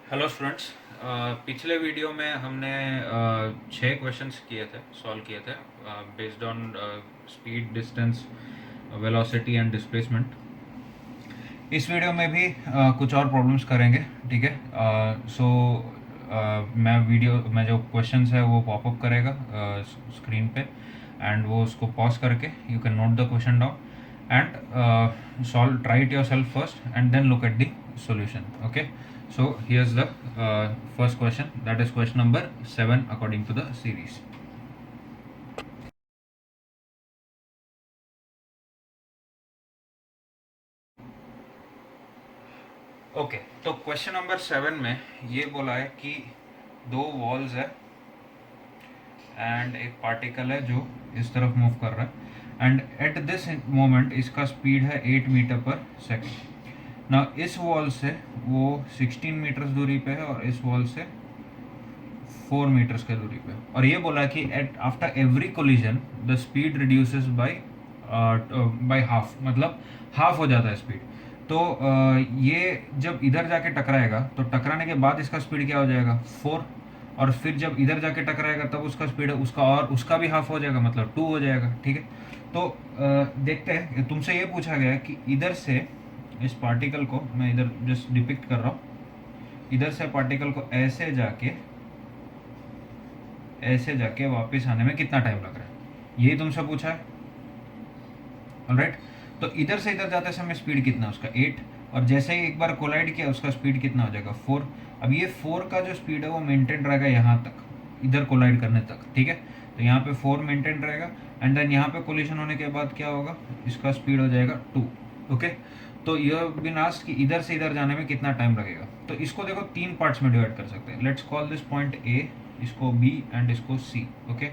Hello students. पिछले video में हमने 6 क्वेश्चंस किए थे, सॉल्व किए थे based on speed, distance, velocity and displacement. इस वीडियो में भी कुछ और प्रॉब्लम्स करेंगे, ठीक है। मैं जो क्वेश्चंस है वो पॉपअप करेगा स्क्रीन पे, एंड वो उसको पॉज करके you can note the question down and solve, try it yourself first and then look at the solution. Okay, so here's the first question, that is question number 7 according to the series. Okay, तो question number 7 में ये बोला है कि दो walls है and एक particle है जो इस तरफ मूव कर रहा है, एंड एट दिस मोमेंट इसका स्पीड है 8 मीटर पर सेकेंड। ना इस वॉल से वो 16 मीटर्स दूरी पे है और इस वॉल से 4 मीटर्स के दूरी पे, और ये बोला कि at after every collision the speed reduces by half, मतलब हाफ हो जाता है स्पीड। तो ये जब इधर जाके टकराएगा तो टकराने के बाद इसका स्पीड क्या हो जाएगा 4, और फिर जब इधर जाके टकराएगा तब उसका स्पीड उसका और उसका भी हाफ हो जाएगा, मतलब 2 हो जाएगा, ठीक है। तो देखते हैं, तुमसे ये पूछा गया है कि इधर से इस पार्टिकल को, मैं इधर जस्ट डिपिक्ट कर रहा हूँ, इधर से पार्टिकल को ऐसे जाके वापस आने में कितना टाइम लग रहा है, यही तुमसे पूछा है। ऑलराइट, तो इधर से इधर जाते समय स्पीड कितना है उसका 8, और जैसे ही एक बार कोलाइड किया उसका स्पीड कितना हो जाएगा 4। अब ये 4 का जो स्पीड है वो मेंटेन रहेगा यहाँ तक, इधर कोलाइड करने तक, ठीक है। तो यहाँ पे 4 मेंटेन रहेगा, एंड देन यहाँ पे कोलिशन होने के बाद क्या होगा, इसका स्पीड हो जाएगा 2। ओके, तो यह बिन आस्क्ड कि इधर से इधर जाने में कितना टाइम लगेगा। तो इसको देखो 3 पार्ट्स में डिवाइड कर सकते हैं। Let's call this point A, इसको बी एंड इसको सी। ओके,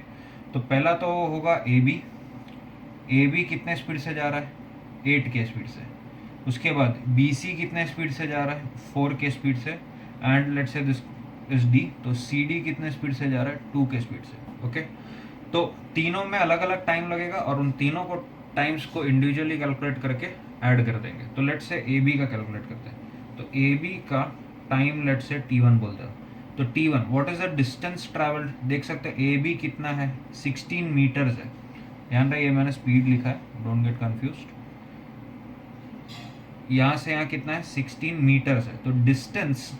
तो पहला तो होगा ए बी। ए बी कितने स्पीड से जा रहा है 8 के स्पीड से। उसके बाद बी सी कितने स्पीड से जा रहा है 4 के स्पीड से, एंड लेट्स से दिस इज डी, तो सी डी कितने स्पीड से जा रहा है 2 के स्पीड से। ओके, तो तीनों में अलग अलग टाइम लगेगा और उन तीनों को टाइम्स को इंडिविजुअली कैलकुलेट करके ऐड कर देंगे। तो लेट्स से ए बी का कैलकुलेट करते हैं। तो ए बी का टाइम लेट्स से T1 बोलते हैं। तो T1 what is the distance travelled, देख सकते हैं ए बी कितना है 16 मीटर्स है। ध्यान रहे, ये मैंने स्पीड लिखा है, डोंट गेट कंफ्यूज्ड। यहाँ से यहाँ कितना है 16 मीटर्स है। तो distance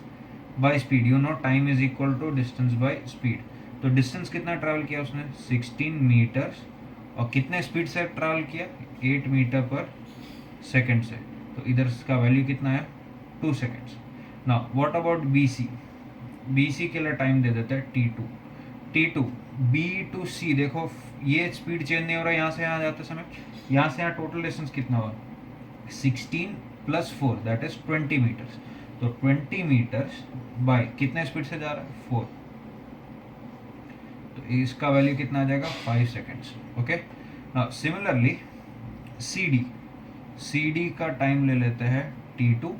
by speed, you know time is equal to distance by speed. तो डिस्टेंस कितना ट्रैवल किया उसने 16 मीटर्स, और कितने स्पीड से ट्रैवल किया 8 मीटर पर सेकेंड से। तो इधर इसका वैल्यू कितना है 2 seconds. Now what about B C, B C के लिए टाइम दे देते हैं T2। T2 बी टू सी, देखो ये स्पीड चेंज नहीं हो रहा है यहाँ से यहाँ जाते समय। यहाँ से यहाँ टोटल डिस्टेंस कितना हुआ 16 प्लस 4 दैट इज 20 मीटर्स। तो 20 मीटर्स बाय कितने स्पीड से जा रहा है 4, तो इसका वैल्यू कितना आ जाएगा 5 seconds. Okay, now similarly C D, C D का टाइम ले लेते हैं T2,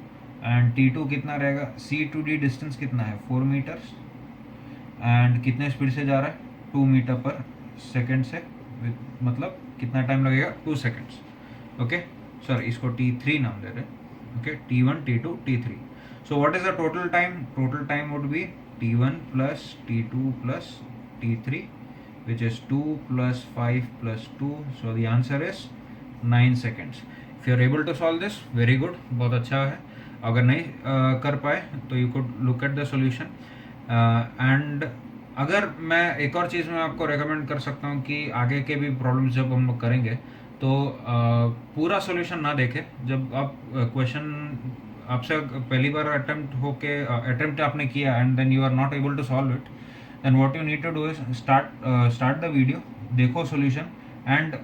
एंड T2 कितना रहेगा, सी टू डी डिस्टेंस कितना है 4 मीटर्स, एंड कितने स्पीड से जा रहा है 2 मीटर पर सेकेंड से, मतलब कितना टाइम लगेगा 2 सेकेंड्स। ओके, सॉरी इसको T3 नाम दे रहे हैं। Okay, T1 T2 T3। So what is the total time, total time would be T1 plus T2 plus T3 which is 2 plus 5 plus 2, so the answer is 9 seconds. If you are able to solve this, very good, बहुत अच्छा है। अगर नहीं कर पाए तो you could look at the solution, and अगर मैं एक और चीज़ मैं आपको रेकमेंड कर सकता हूँ कि आगे के भी प्रॉब्लम्स जब हम लोग करेंगे तो पूरा सॉल्यूशन ना देखें। जब आप क्वेश्चन आपसे पहली बार अटेम्प्ट आपने किया and then you are not able to solve it, then what you need to do is start the video, देखो सॉल्यूशन, एंड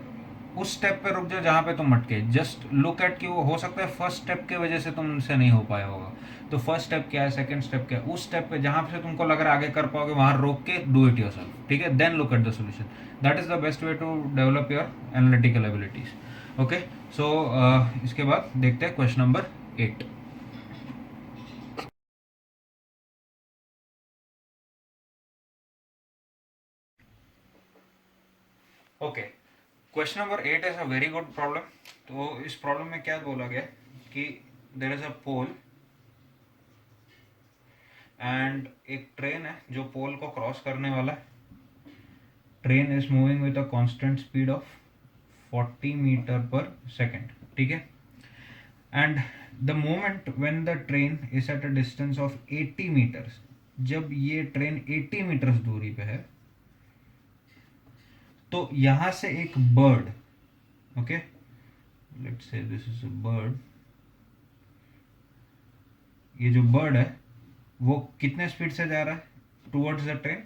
उस स्टेप पे रुक जाओ जहाँ पे तुम अटके। जस्ट लुक एट कि वो हो सकता है फर्स्ट स्टेप के वजह से तुमसे नहीं हो पाया होगा। तो फर्स्ट स्टेप क्या है, सेकंड स्टेप क्या है, उस स्टेप पे जहाँ से तुमको लग रहा है आगे कर पाओगे वहाँ रोक के डू इट योरसेल्फ, ठीक है। Then look at the solution, that is the best way to develop your analytical abilities. Okay, so इसके बाद देखते हैं question number 8। Okay, question number 8 is a very good problem. तो इस प्रॉब्लम में क्या बोला गया कि there is a pole and एक ट्रेन है जो पोल को क्रॉस करने वाला है. Train is moving with a constant speed of 40 meter per second. ठीक है. And the moment when the train is at a distance of 80 meters, जब ये ट्रेन 80 मीटर्स दूरी पे है, तो यहां से एक bird, okay, let's say this is a bird, ये जो बर्ड है वो कितने स्पीड से जा रहा है towards the train?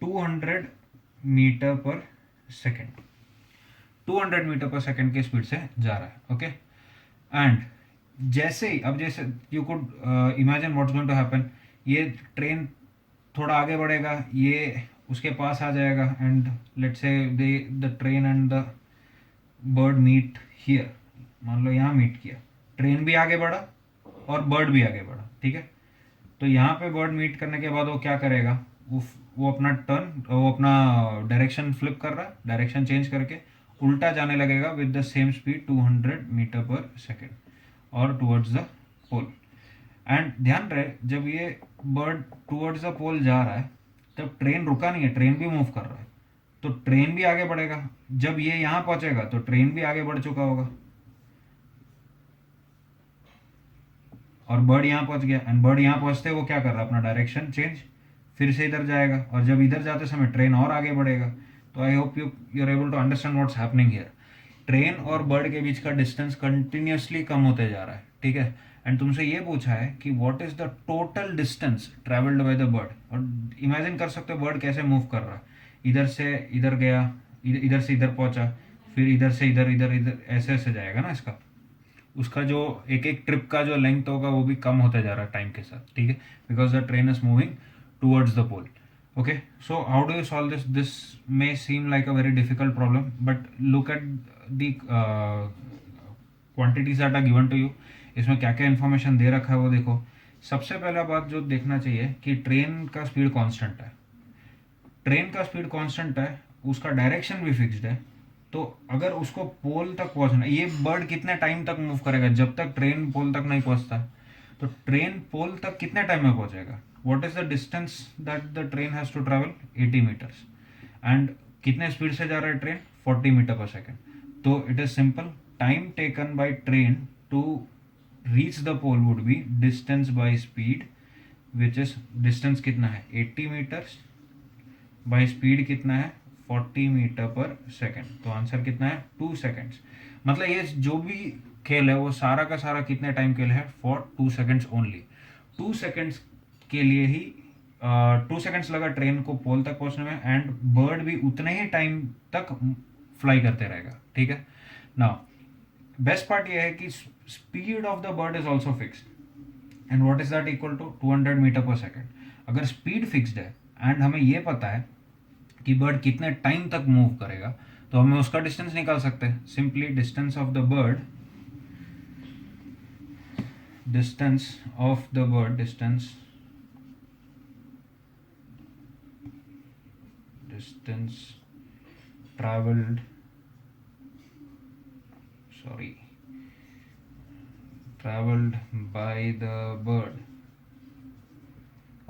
200 meter per second. 200 meter per second की स्पीड से जा रहा है. ओके. एंड जैसे ही, अब जैसे you could imagine what's going to happen, ये ट्रेन थोड़ा आगे बढ़ेगा, ये उसके पास आ जाएगा, and let's say the train and the bird meet here. मान लो यहाँ मीट किया, ट्रेन भी आगे बढ़ा और बर्ड भी आगे बढ़ा. ठीक है. तो यहाँ पे बर्ड मीट करने के बाद वो क्या करेगा, वो अपना टर्न, वो अपना डायरेक्शन फ्लिप कर रहा है, डायरेक्शन चेंज करके उल्टा जाने लगेगा with the same speed 200 meter per second और टुवर्ड्स द पोल. एंड ध्यान रहे, जब ये बर्ड टुवर्ड्स द पोल जा रहा है तब ट्रेन रुका नहीं है, ट्रेन भी मूव कर रहा है, तो ट्रेन भी आगे बढ़ेगा. जब ये यहाँ पहुंचेगा तो ट्रेन भी आगे बढ़ चुका होगा और बर्ड यहाँ पहुंच गया. एंड बर्ड यहाँ पहुंचते वो क्या कर रहा है, अपना डायरेक्शन चेंज, फिर से इधर जाएगा, और जब इधर जाते समय ट्रेन और आगे बढ़ेगा. तो I hope you are able to understand what's happening here. Train और बर्ड के बीच का डिस्टेंस कंटिन्यूसली कम होते जा रहा है. ठीक है. एंड तुमसे ये पूछा है कि what is the total distance travelled by the bird. और इमेजिन कर सकते हो बर्ड कैसे मूव कर रहा है, इधर से इधर गया, इधर से इधर पहुंचा, फिर इधर से इधर, इधर इधर, ऐसे ऐसे जाएगा ना. इसका उसका जो एक एक ट्रिप का जो लेंथ होगा वो भी कम होता जा रहा है टाइम के साथ. ठीक है. Because the train is moving towards the pole. Okay, so how do you solve this? This may seem like a very difficult problem, but look at the quantities that are given to you. इसमें क्या क्या information दे रखा है वो देखो. सबसे पहला बात जो देखना चाहिए कि ट्रेन का स्पीड कांस्टेंट है. ट्रेन का स्पीड कांस्टेंट है, उसका डायरेक्शन भी फिक्स्ड है. तो अगर उसको पोल तक पहुंचना, ये बर्ड कितने टाइम तक मूव करेगा, जब तक ट्रेन पोल तक नहीं पहुंचता, तो ट्रेन पोल तक कितने टाइम में पहुंचेगा. what is the distance that the train has to travel? 80 meters. and कितने स्पीड से जा रहा है ट्रेन? 40 meter per second. तो it is simple, time taken by train to reach the pole would be distance by speed, which is distance कितना है 80 metres, by speed कितना है 40 मीटर पर सेकेंड. तो आंसर कितना है 2 सेकेंड्स. मतलब ये जो भी खेल है वो सारा का सारा कितने टाइम के लिए है, फॉर 2 सेकेंड्स ओनली. 2 सेकेंड्स के लिए ही 2 सेकेंड्स लगा ट्रेन को पोल तक पहुंचने में, एंड बर्ड भी उतने ही टाइम तक फ्लाई करते रहेगा. ठीक है. नाउ बेस्ट पार्ट ये है कि speed of the bird is also fixed, and what is that, equal to 200 meter per second. अगर स्पीड फिक्स्ड है एंड हमें ये पता है कि बर्ड कितने टाइम तक मूव करेगा, तो हमें उसका डिस्टेंस निकाल सकते हैं. Simply distance of the bird, distance of the bird, distance traveled, traveled by the bird,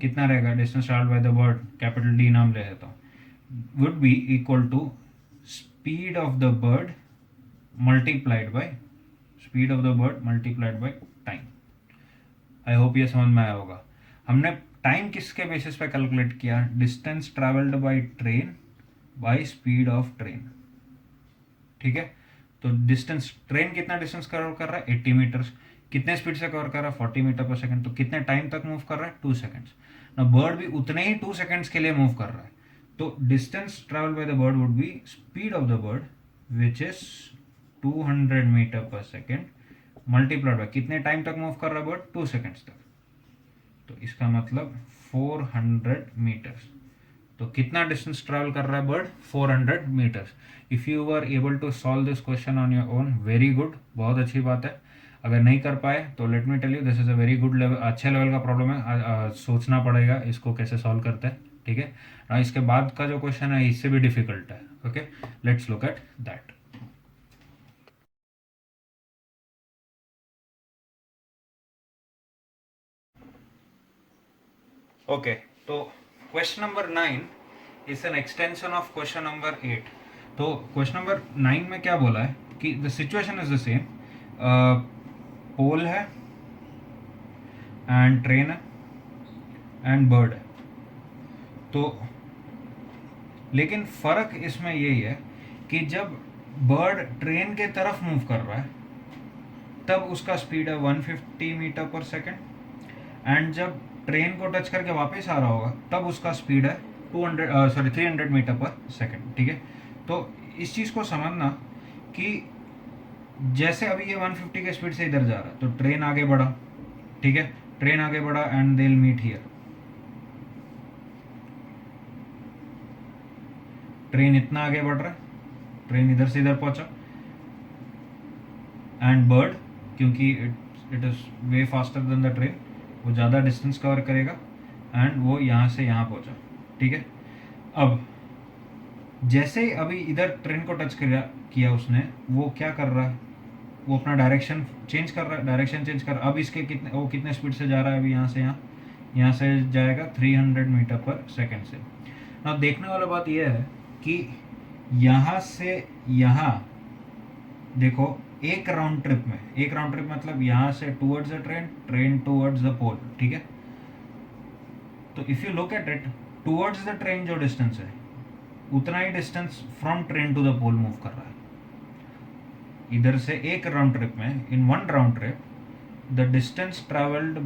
कितना रहेगा distance travelled by the bird, capital D नाम ले लेता हूँ, would be equal to speed of the bird multiplied by speed of the bird multiplied by time. I hope ये समझ में आया होगा. हमने टाइम किसके बेसिस पे कैलकुलेट किया, distance travelled by train bye speed of train. ठीक है. तो डिस्टेंस, ट्रेन कितना डिस्टेंस कवर कर रहा है 80 मीटर्स, कितने स्पीड से कवर कर रहा है 40 मीटर पर सेकंड, तो कितने टाइम तक मूव कर रहा है 2 सेकंड्स. ना बर्ड भी उतने ही 2 सेकंड्स के लिए मूव कर रहा है. तो distance travel by the bird would be speed of the bird which is 200 meter per second multiplied by कितने टाइम तक मूव कर रहा है बर्ड, 2 सेकंड्स तक. तो इसका मतलब 400 मीटर्स. तो कितना डिस्टेंस ट्रैवल कर रहा है bird, 400 meters. If you are able to solve this question on your own, very good, बहुत अच्छी बात है. अगर नहीं कर पाए तो let me tell you, this is a very good level, अच्छे लेवल का प्रॉब्लम है. सोचना पड़ेगा इसको कैसे सॉल्व करते हैं. ठीक है. इसके बाद का जो क्वेश्चन है इससे भी डिफिकल्ट है. Okay, let's look at that. Okay, तो question number 9 is an extension of question number 8। तो क्वेश्चन नंबर 9 में क्या बोला है कि the situation is the same, pole है एंड ट्रेन है एंड बर्ड है। तो लेकिन फ़र्क इसमें यही है कि जब बर्ड ट्रेन के तरफ मूव कर रहा है तब उसका स्पीड है 150 मीटर पर सेकेंड, एंड जब ट्रेन को टच करके वापस आ रहा होगा तब उसका स्पीड है 300 मीटर पर सेकेंड। ठीक है, तो इस चीज़ को समझना कि जैसे अभी ये 150 के स्पीड से इधर जा रहा है तो ट्रेन आगे बढ़ा, ठीक है, ट्रेन आगे बढ़ा and they will meet here. Train इतना आगे बढ़ रहा है, ट्रेन इधर से इधर पहुंचा, एंड बर्ड क्योंकि it is way faster than the train, वो ज़्यादा डिस्टेंस कवर करेगा एंड वो यहाँ से यहाँ पहुंचा। ठीक है, अब जैसे ही अभी इधर ट्रेन को टच किया उसने, वो क्या कर रहा है, वो अपना डायरेक्शन चेंज कर रहा है, डायरेक्शन चेंज कर, अब इसके वो कितने स्पीड से जा रहा है, अभी यहाँ से यहाँ से जाएगा 300 मीटर पर सेकेंड से। अब देखने वाला बात यह है कि यहाँ से यहाँ देखो, एक राउंड ट्रिप मतलब यहाँ से towards the train, train towards the pole. ठीक है, तो if you look at it, towards the train जो डिस्टेंस है उतना ही distance from train to the pole move कर रहा है। इधर से एक राउंड ट्रिप में, in one round trip, the distance travelled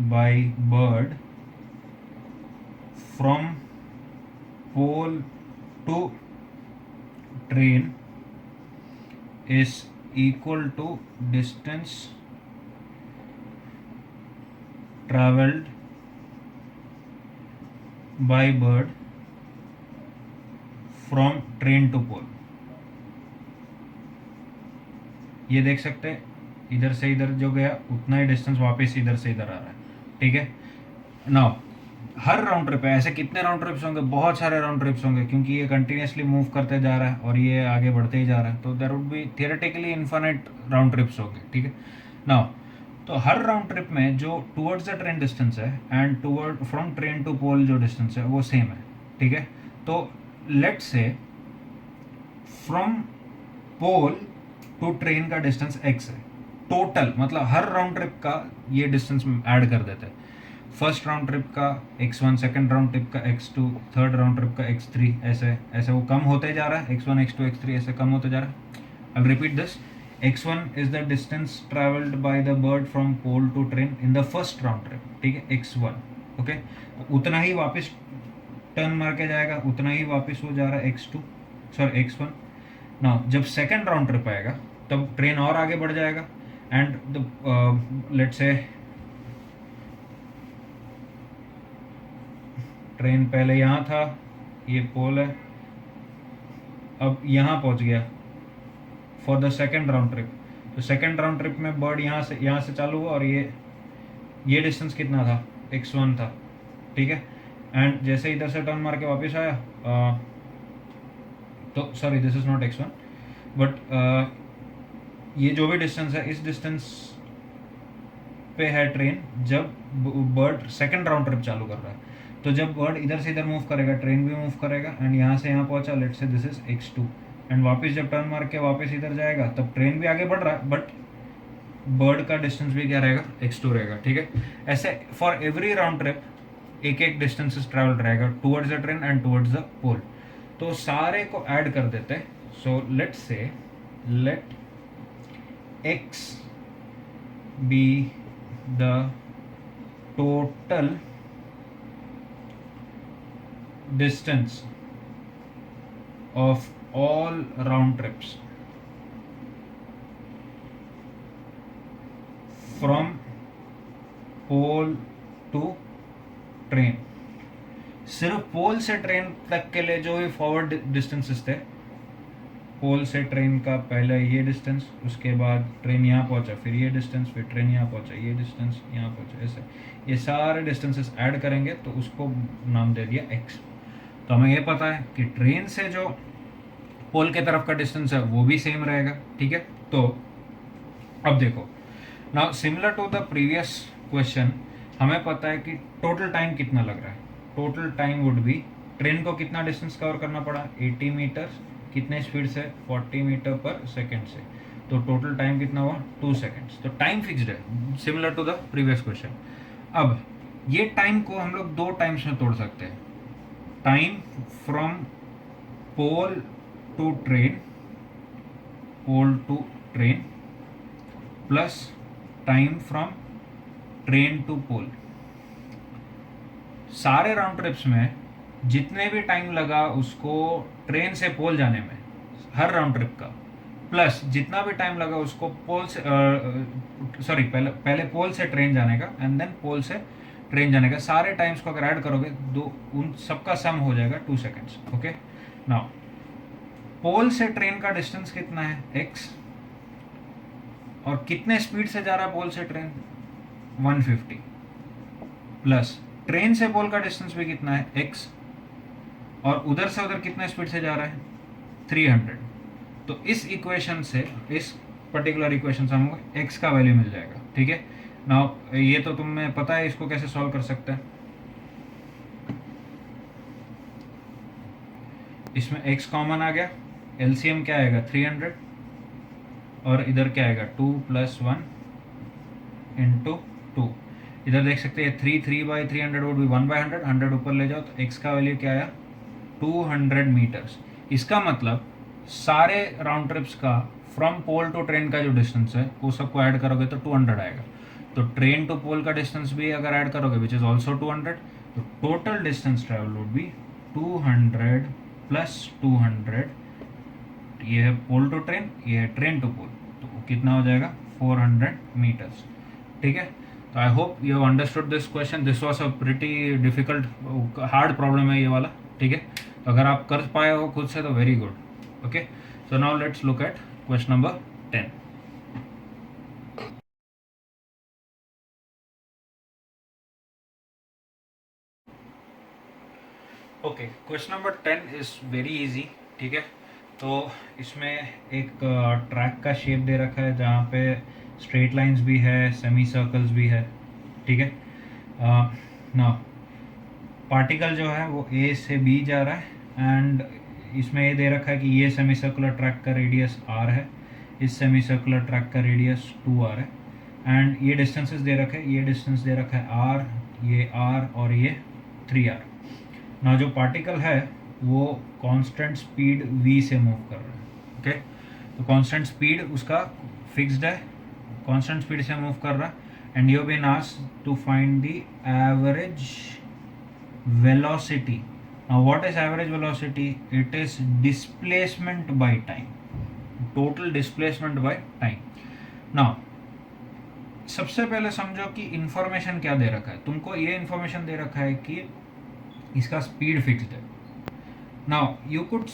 by bird from pole to train is equal to distance traveled by bird from train to pole। ये देख सकते हैं, इधर से इधर जो गया उतना ही डिस्टेंस वापस इधर से इधर आ रहा है। ठीक है, नाउ हर राउंड ट्रिप है, ऐसे कितने राउंड ट्रिप्स होंगे, बहुत सारे राउंड ट्रिप्स होंगे, क्योंकि ये कंटिन्यूसली मूव करते जा रहा है और ये आगे बढ़ते ही जा रहा है, तो there would be theoretically infinite round trips होंगे। ठीक है, नाउ तो हर राउंड ट्रिप में जो टुवर्ड्स द ट्रेन डिस्टेंस है and toward from train to pole जो डिस्टेंस है वो सेम है। ठीक है, तो let's say from pole to train का डिस्टेंस x है, टोटल मतलब हर राउंड ट्रिप का ये डिस्टेंस ऐड कर देते हैं। फर्स्ट राउंड ट्रिप का x1, सेकंड राउंड ट्रिप का x2, थर्ड राउंड ट्रिप का x3, ऐसे ऐसे वो कम होते जा रहा है, x1, x2, x3 ऐसे कम होते जा रहा है। I will repeat this, x1 is the distance travelled by the bird from pole to train in the first round trip. ठीक है, x1, ओके, उतना ही वापस टर्न मार के जाएगा, उतना ही वापस हो जा रहा है x1। नाउ जब सेकंड राउंड ट्रिप आएगा तब ट्रेन और आगे बढ़ जाएगा and the let's say train पहले यहाँ था, ये पोल है, अब यहाँ पहुँच गया for the second round trip. तो सेकेंड राउंड ट्रिप में बर्ड यहाँ से चालू हुआ और ये डिस्टेंस कितना था, x1 था। ठीक है, एंड जैसे इधर से टर्न मार के वापस आया, तो sorry this is not x1 but ये जो भी डिस्टेंस है, इस डिस्टेंस पे है ट्रेन जब बर्ड सेकेंड राउंड ट्रिप चालू कर रहा है। तो जब बर्ड इधर से इधर मूव करेगा, ट्रेन भी मूव करेगा एंड यहाँ से यहाँ पहुँचा, let's say this is x2, and वापस जब टर्न मार के वापस इधर जाएगा तब ट्रेन भी आगे बढ़ रहा है बट बर्ड का डिस्टेंस भी क्या रहेगा, x2 रहेगा। ठीक है, ऐसे फॉर एवरी राउंड ट्रिप एक डिस्टेंस ट्रेवल रहेगा towards the train and towards the pole. तो सारे को ऐड कर देते हैं। सो लेट से let x be the total distance of all round trips from pole to train। सिर्फ पोल से ट्रेन तक के लिए जो भी फॉरवर्ड डिस्टेंसेस थे, पोल से ट्रेन का पहले ये डिस्टेंस, उसके बाद ट्रेन यहाँ पहुँचा, फिर ये डिस्टेंस, फिर ट्रेन यहाँ पहुँचा, ये डिस्टेंस यहाँ पहुँचा, ऐसे ये सारे डिस्टेंसेस ऐड करेंगे तो उसको नाम दे दिया x। तो हमें ये पता है कि ट्रेन से जो पोल के तरफ का डिस्टेंस है वो भी सेम रहेगा। ठीक है, तो अब देखो, now similar to the previous question, हमें पता है कि टोटल टाइम कितना लग रहा है. Total time would be, train को कितना डिस्टेंस कवर करना पड़ा, 80 मीटर, कितने स्पीड से, 40 मीटर पर सेकेंड से, तो टोटल टाइम कितना हुआ, 2 सेकेंड्स. तो टाइम फिक्स्ड है, similar to the previous question. अब ये टाइम को हम लोग दो टाइम्स में तोड़ सकते हैं. Time from pole to train, pole to train, plus time from train to pole. सारे राउंड ट्रिप्स में जितने भी टाइम लगा उसको ट्रेन से पोल जाने में, हर राउंड ट्रिप का, प्लस जितना भी टाइम लगा उसको पोल से, सॉरी, पहले पोल से ट्रेन जाने का एंड देन पोल से ट्रेन जाने का, सारे टाइम्स को अगर ऐड करोगे दो, उन सबका सम हो जाएगा 2 सेकेंड्स. ओके, नाउ पोल से ट्रेन का डिस्टेंस कितना है, x, और कितने स्पीड से जा रहा है पोल से ट्रेन, 150, प्लस ट्रेन से पोल का डिस्टेंस भी कितना है, x, और उधर से उधर कितने स्पीड से जा रहा है, 300. तो इस इक्वेशन से, इस पर्टिकुलर इक्वेशन से हमको x का वैल्यू मिल जाएगा. ठीक है, नाउ ये तो तुम्हें पता है इसको कैसे सॉल्व कर सकते हैं. इसमें x कॉमन आ गया, एलसीएम क्या आएगा, 300, और इधर क्या आएगा, 2 + 1 इंटू 2. इधर देख सकते हैं 3/300 वुड बी 1/100, 100 ऊपर ले जाओ तो x का वैल्यू क्या आया, 200 मीटर्स. इसका मतलब सारे राउंड ट्रिप्स का फ्रॉम पोल टू ट्रेन का जो डिस्टेंस है वो सबको ऐड करोगे तो 200 आएगा. तो ट्रेन टू पोल का डिस्टेंस भी अगर ऐड करोगे विच इज ऑल्सो 200, तो total distance travel would be 200 + 200. ये है पोल टू ट्रेन, ये है ट्रेन टू पोल, तो कितना हो जाएगा, 400 मीटर्स. ठीक है, तो I hope you have understood this question. This was a pretty difficult, hard problem है ये वाला. ठीक है, तो अगर आप कर पाए हो खुद से तो very good. Okay, so now let's look eight question number 10. Okay, question number 10 is very easy. ठीक है, तो इसमें एक ट्रैक का शेप दे रखा है जहाँ पे स्ट्रेट लाइंस भी है, सेमी सर्कल्स भी है. ठीक है, ना पार्टिकल जो है वो ए से बी जा रहा है, एंड इसमें ये दे रखा है कि ये सेमी सर्कुलर ट्रैक का रेडियस r है, इस सेमी सर्कुलर ट्रैक का रेडियस 2r है, एंड ये डिस्टेंसेस दे रखे हैं, ये डिस्टेंस दे रखा है r, ये r और ये 3r. ना जो पार्टिकल है वो कांस्टेंट स्पीड v से मूव कर रहा है. ओके, तो कांस्टेंट स्पीड उसका फिक्स्ड है, कांस्टेंट स्पीड से मूव कर रहा है, and you have been asked to find the average velocity. Now what is average velocity? It is displacement by time, total displacement by time. Now सबसे पहले समझो कि इंफॉर्मेशन क्या दे रखा है. तुमको ये इंफॉर्मेशन दे रखा है कि इसका स्पीड फिक्स्ड है. Now you could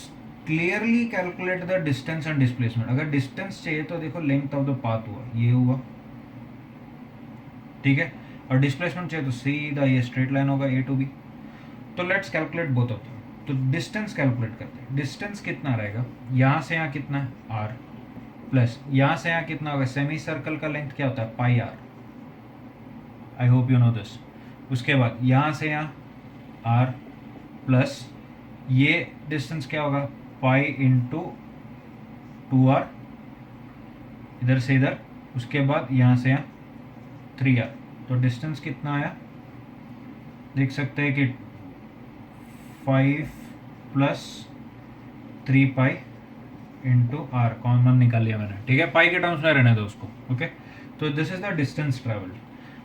clearly calculate the distance and displacement. अगर डिस्टेंस चाहिए तो देखो लेंथ ऑफ द पाथ हुआ, ये हुआ. ठीक है, और डिस्प्लेसमेंट चाहिए तो सीधा ये स्ट्रेट लाइन होगा ए टू बी. तो let's calculate both of them. तो डिस्टेंस कैलकुलेट करते हैं. डिस्टेंस कितना रहेगा, यहाँ से यहाँ कितना है, r, प्लस यहाँ से यहाँ कितना होगा, सेमी सर्कल का लेंथ क्या होता है, पाई r. I hope you know this. उसके बाद यहाँ से यहाँ r, प्लस ये डिस्टेंस क्या होगा, पाई इंटू 2r, इधर से इधर. उसके बाद यहाँ से यहाँ 3r. तो डिस्टेंस कितना आया, देख सकते हैं कि 5 + 3 पाई इंटू r, कॉमन निकाल लिया मैंने. ठीक है, पाई के टर्म्स में रहने दो उसको. ओके, तो this is the distance travelled.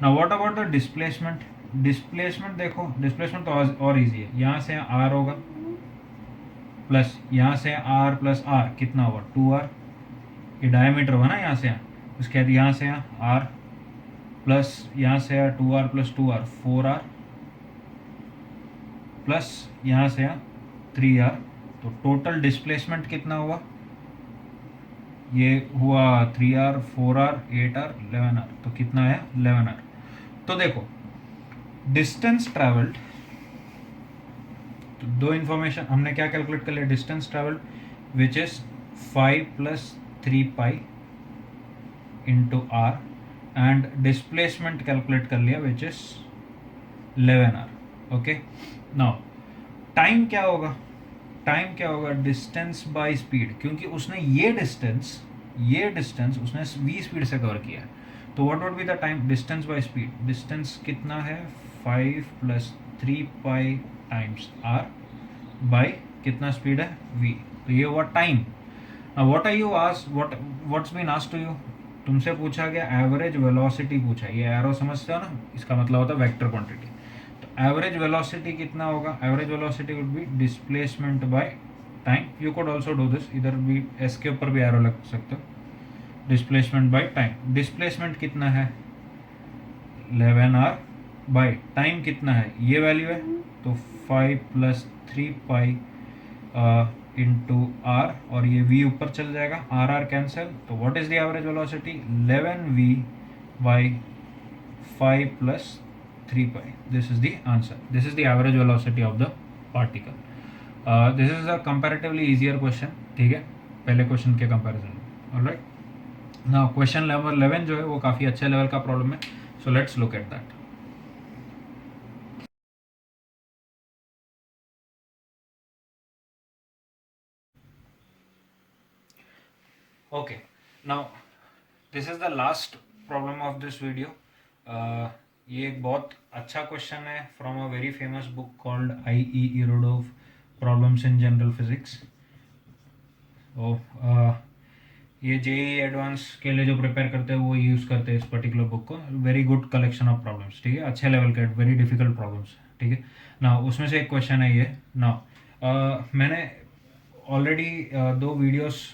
Now what about the displacement. Displacement देखो, डिस्प्लेसमेंट तो और इजी है. यहाँ से r होगा, प्लस यहाँ से r + r कितना होगा, 2r. ये डायमीटर होगा ना यहाँ से यहाँ. उसके बाद यहाँ से यहाँ r, प्लस यहाँ से यहाँ 2r + 2r 4r, प्लस यहाँ से यहाँ 3r. तो टोटल डिस्प्लेसमेंट कितना हुआ, ये हुआ 3r 4r 8r 11r. तो कितना है, 11r. तो देखो डिस्टेंस ट्रैवल्ड, तो दो इन्फॉर्मेशन हमने क्या कैलकुलेट कर लिया, distance travelled which is 5 + 3 pi into r and displacement calculate कर लिया which is 11r. Okay, now time क्या होगा, टाइम क्या होगा, डिस्टेंस बाय स्पीड, क्योंकि उसने ये डिस्टेंस उसने v स्पीड से कवर किया है, तो what would be the time, distance by speed, distance कितना है 5 + 3π टाइम्स r बाय कितना स्पीड है v, तो ये हुआ time. What are you ask, what's been asked to you, तुमसे पूछा गया एवरेज वेलोसिटी पूछा, ये एरो समझते हो ना, इसका मतलब होता है वेक्टर क्वांटिटी. तो एवरेज वेलोसिटी कितना होगा, average velocity would be displacement by time. You could also do this, इधर भी एस के ऊपर भी एरो लग सकते हो, डिस्प्लेसमेंट बाय टाइम. डिस्प्लेसमेंट कितना है 11r बाय टाइम कितना है, ये वैल्यू है, तो 5 + 3π इंटू आर, और ये v ऊपर चल जाएगा, आर आर कैंसिल, तो what is the average velocity 11v by 5 + 3π. This is the answer, this is the average velocity of the particle. This is a comparatively easier question, ठीक है, पहले question के कंपैरिजन में. Alright, now question number 11 जो है वो काफ़ी अच्छे लेवल का प्रॉब्लम है, so let's look at that. Okay, now this is the last problem of this video. ये एक बहुत अच्छा क्वेश्चन है from a very famous book called I.E. Irodov problems in general physics. ये जेईई एडवांस के लिए जो प्रिपेयर करते हैं वो यूज़ करते हैं इस पर्टिकुलर बुक को. Very good collection of problems, ठीक है, अच्छे लेवल के, वेरी डिफिकल्ट प्रॉब्लम्स, ठीक है ना. उसमें से एक क्वेश्चन है ये ना. मैंने ऑलरेडी 2 वीडियोस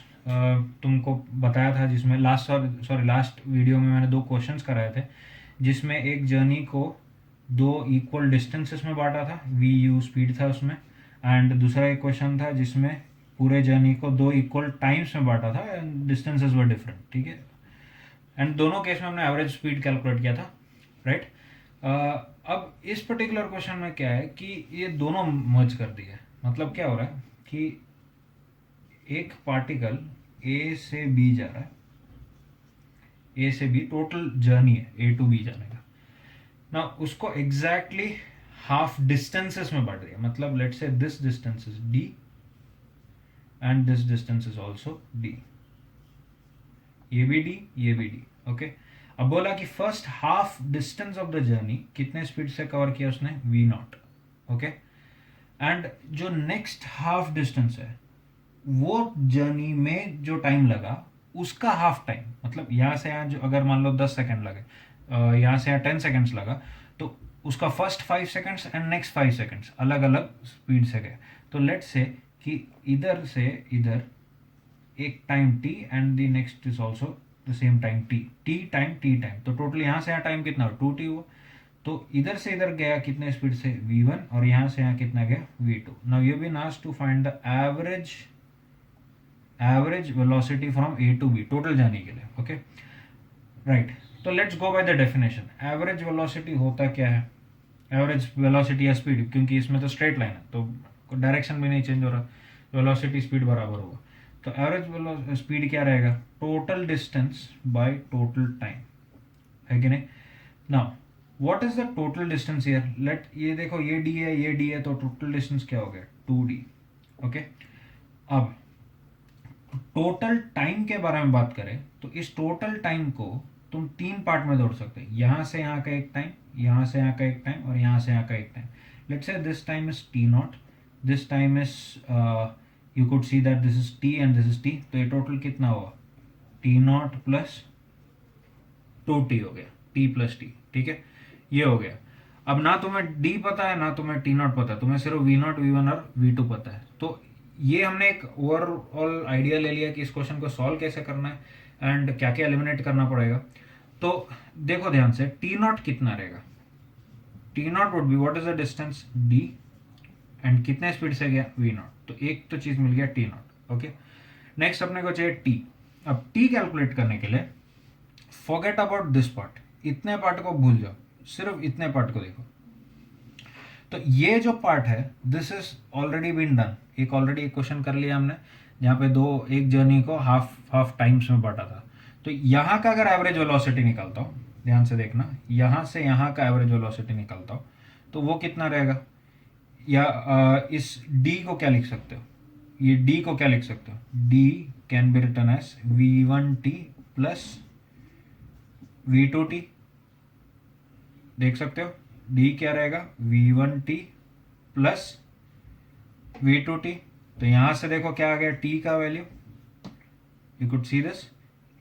तुमको बताया था, जिसमें लास्ट वीडियो में मैंने 2 क्वेश्चंस कराए थे, जिसमें एक जर्नी को 2 इक्वल डिस्टेंसेस में बांटा था, वी यू स्पीड था उसमें, एंड दूसरा एक क्वेश्चन था जिसमें पूरे जर्नी को 2 इक्वल टाइम्स में बांटा था एंड डिस्टेंसेस वर डिफरेंट, ठीक है, एंड दोनों केस में हमने एवरेज स्पीड कैलकुलेट किया था, राइट. अब इस पर्टिकुलर क्वेश्चन में क्या है कि ये दोनों मर्ज कर दिया है. मतलब क्या हो रहा है कि एक पार्टिकल ए से बी जा रहा है, ए से बी टोटल जर्नी है ए टू बी जाने का ना, उसको एग्जैक्टली हाफ डिस्टेंसेस में बांट दिया. मतलब लेट से this distance is D and this distance is also D, ये भी डी, ये भी डी. ओके, अब बोला कि first half distance of the journey कितने स्पीड से कवर किया उसने, v0. ओके, एंड जो नेक्स्ट हाफ डिस्टेंस है वो जर्नी में जो टाइम लगा उसका हाफ टाइम, मतलब यहाँ से यहाँ जो अगर मान लो 10 सेकेंड लगे, यहाँ से यहाँ 10 सेकेंड्स लगा, तो उसका first 5 seconds and next 5 seconds अलग अलग स्पीड से गए. तो लेट्स से कि इधर से इधर एक time t and the next is also the same time t time, तो टोटल यहाँ से यहाँ टाइम कितना हुआ 2t हुआ. तो इधर से इधर गया कितने स्पीड से v1, और यहाँ से यहाँ कितना गया v2. Now you been asked to find the average velocity from A to B total जाने के लिए. ओके, राइट, तो let's go by the definition. Average velocity होता क्या है, एवरेज वेलोसिटी या स्पीड, क्योंकि इसमें तो स्ट्रेट लाइन है तो डायरेक्शन भी नहीं चेंज हो रहा, वेलोसिटी स्पीड बराबर होगा. तो एवरेज स्पीड क्या रहेगा, total distance by total time, है कि नहीं. Now what is the total distance here, let ये देखो ये डी है, ये डी है, तो टोटल डिस्टेंस क्या हो गया 2d. ओके, अब टोटल टाइम के बारे में बात करें तो इस टोटल टाइम को तुम 3 पार्ट में तोड़ सकते हैं. यहाँ से यहाँ का एक टाइम, यहाँ से यहाँ का एक टाइम, और यहाँ से यहाँ का एक time. Let's say this time is t0, this time is you could see that this is t and this is t. तो ये टोटल कितना हुआ t0 प्लस 2t हो गया, t प्लस t, ठीक है, ये हो गया. अब ना तुम्हें d पता है ना तुम्हें t0 पता है, तुम्हें सिर्फ v0, v1 और v2 पता है. तो ये हमने एक ओवरऑल आइडिया ले लिया कि इस क्वेश्चन को सॉल्व कैसे करना है एंड क्या क्या एलिमिनेट करना पड़ेगा. तो देखो ध्यान से, t0 कितना रहेगा, t0 would be what is the distance d and कितने स्पीड से गया v0. तो एक तो चीज मिल गया t0. ओके, नेक्स्ट अपने को चाहिए t. अब t कैलकुलेट करने के लिए फॉरगेट अबाउट दिस पार्ट, इतने पार्ट को भूल जाओ, सिर्फ इतने पार्ट को देखो. तो ये जो पार्ट है this is already been done. Already एक क्वेश्चन कर लिया हमने जहाँ पे एक जर्नी को हाफ टाइम्स में बांटा था. तो यहाँ का अगर एवरेज वेलोसिटी निकालता हूँ, ध्यान से देखना, यहाँ से यहाँ का एवरेज वेलोसिटी निकालता हूँ, तो वो कितना रहेगा? या इस d को क्या लिख सकते हो? ये d को क्या लिख सकते हो? d can be written as v1t plus v2t। देख सकते हो d क्या रहेगा? v1t plus v2t। तो यहां से देखो क्या आ गया t का value, you could see this,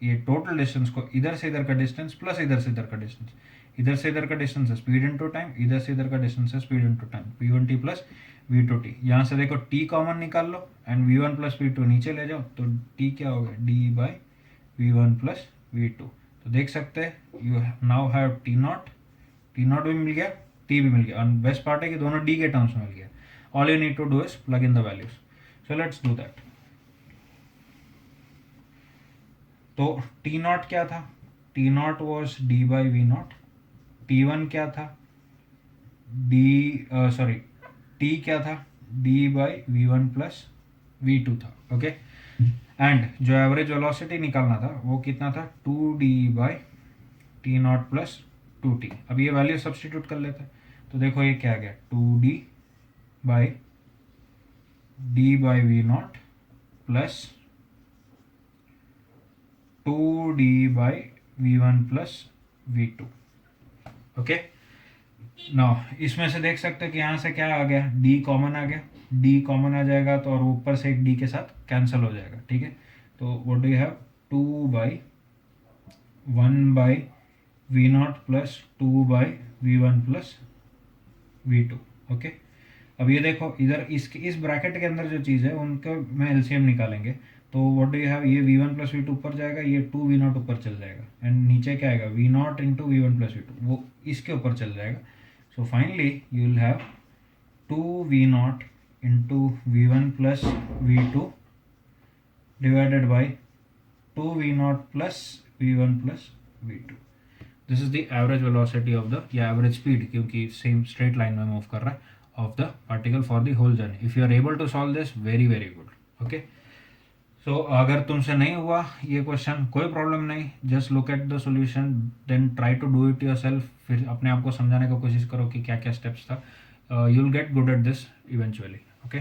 ये टोटल डिस्टेंस को इधर से इधर का डिस्टेंस प्लस इधर से इधर का डिस्टेंस, इधर से इधर का डिस्टेंस है स्पीड इनटू टाइम, इधर से इधर का डिस्टेंस है speed into time, v1t plus v2t। यहाँ से देखो t कॉमन निकाल लो एंड v1 प्लस v2 नीचे ले जाओ, तो t क्या हो गया? d by v1 plus v2। तो देख सकते हैं you now have t not भी मिल गया, t भी मिल गया, और बेस्ट पार्ट है कि दोनों d के टर्म्स में मिल गया। All you need to do is plug in the values. So let's do that. तो टी नॉट क्या था? T naught was D by V naught. T one क्या था? टी क्या था? D by V one plus V two था। Okay, and जो average velocity निकालना था वो कितना था? 2d by T not plus 2t। अब ये वैल्यू सब्सटीट्यूट कर लेते हैं, तो देखो ये क्या आ गया? 2d by D by V naught plus 2d by v1 plus v2। Okay, now इसमें से देख सकते हैं कि यहाँ से क्या आ गया? d कॉमन आ गया, d कॉमन आ जाएगा तो और ऊपर से एक d के साथ कैंसिल हो जाएगा। ठीक है, तो what do you have? 2 by 1 by V naught plus 2 by v1 plus v2। Okay, अब ये देखो इधर इस ब्रैकेट के अंदर जो चीज़ है उनका में एलसीएम निकालेंगे, तो व्हाट डू यू हैव? ये v1 प्लस वी टू ऊपर जाएगा, ये 2v0 ऊपर चल जाएगा, एंड नीचे क्या आएगा? v0 इंटू वी1 प्लस वी2, वो इसके ऊपर चल जाएगा। So finally you will have 2v0 into वी1 प्लस वी2 डिवाइडेड बाई 2v0 प्लस वी1 प्लस वी2। This is the average velocity of the, या एवरेज स्पीड, क्योंकि सेम स्ट्रेट लाइन में मूव कर रहा है, of the particle for the whole journey. If you are able to solve this, very very good. Okay, so अगर तुमसे नहीं हुआ ये क्वेश्चन, कोई प्रॉब्लम नहीं, just look at the solution, then try to do it yourself. फिर अपने आप को समझाने की कोशिश करो कि क्या क्या स्टेप्स था। You will get good at this eventually. Okay.